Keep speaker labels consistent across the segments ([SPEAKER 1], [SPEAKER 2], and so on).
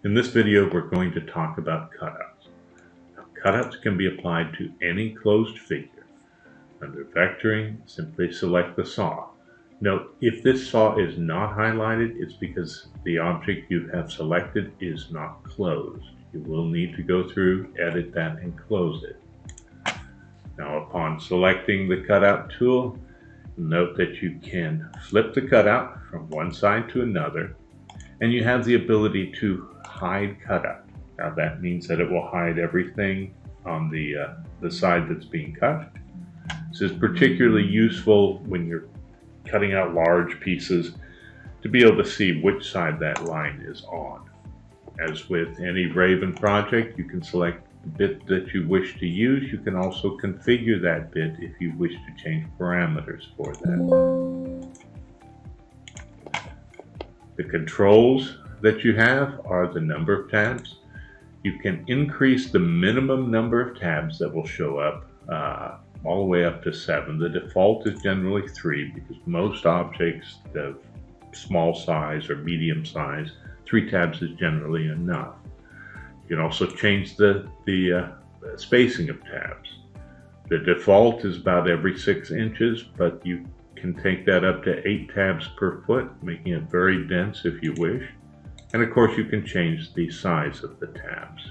[SPEAKER 1] In this video, we're going to talk about cutouts. Now, cutouts can be applied to any closed figure. Under vectoring, simply select the saw. Note, if this saw is not highlighted, it's because the object you have selected is not closed. You will need to go through, edit that, and close it. Now, upon selecting the cutout tool, note that you can flip the cutout from one side to another, and you have the ability to hide cutout. Now that means that it will hide everything on the side that's being cut. This is particularly useful when you're cutting out large pieces to be able to see which side that line is on. As with any Raven project, you can select the bit that you wish to use. You can also configure that bit if you wish to change parameters for that. The controls that you have are the number of tabs. You can increase the minimum number of tabs that will show up all the way up to 7. The default is generally 3 because most objects of small size or medium size, 3 tabs is generally enough. You can also change the spacing of tabs. The default is about every 6 inches, but you can take that up to 8 tabs per foot, making it very dense if you wish. And of course you can change the size of the tabs,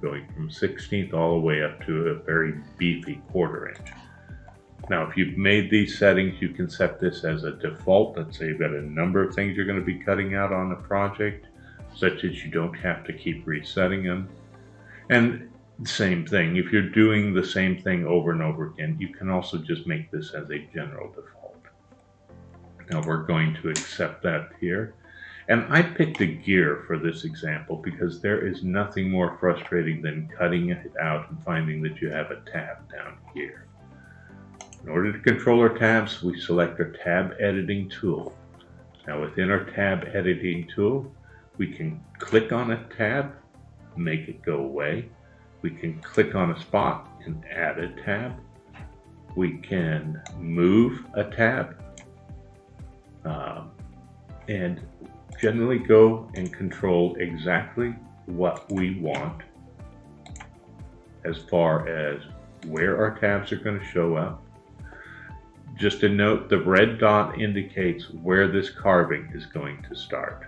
[SPEAKER 1] going from 1/16 all the way up to a very beefy 1/4 inch. Now if you've made these settings, you can set this as a default. Let's say you've got a number of things you're going to be cutting out on a project, such as you don't have to keep resetting them. And same thing, if you're doing the same thing over and over again, you can also just make this as a general default. Now we're going to accept that here. And I picked a gear for this example because there is nothing more frustrating than cutting it out and finding that you have a tab down here. In order to control our tabs, we select our tab editing tool. Now within our tab editing tool, we can click on a tab, make it go away. We can click on a spot and add a tab. We can move a tab and generally go and control exactly what we want as far as where our tabs are going to show up. Just a note, the red dot indicates where this carving is going to start.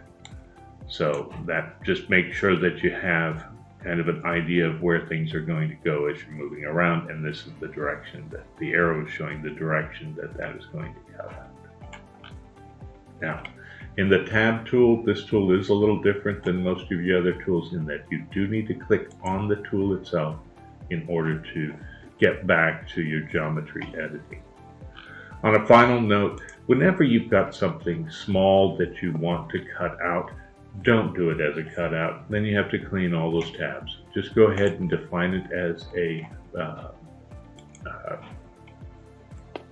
[SPEAKER 1] So that just makes sure that you have kind of an idea of where things are going to go as you're moving around, and this is the direction that the arrow is showing, the direction that that is going to cut out. Now, in the tab tool, this tool is a little different than most of the other tools in that you do need to click on the tool itself in order to get back to your geometry editing. On a final note, whenever you've got something small that you want to cut out, don't do it as a cutout. Then you have to clean all those tabs. Just go ahead and define it as a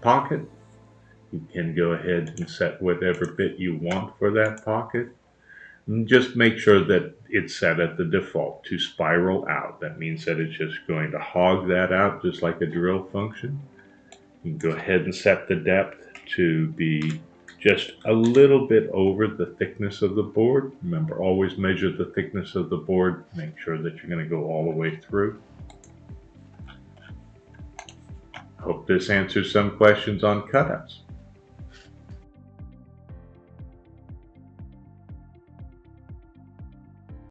[SPEAKER 1] pocket. You can go ahead and set whatever bit you want for that pocket. And just make sure that it's set at the default to spiral out. That means that it's just going to hog that out just like a drill function. You can go ahead and set the depth to be just a little bit over the thickness of the board. Remember, always measure the thickness of the board. Make sure that you're going to go all the way through. Hope this answers some questions on cutouts.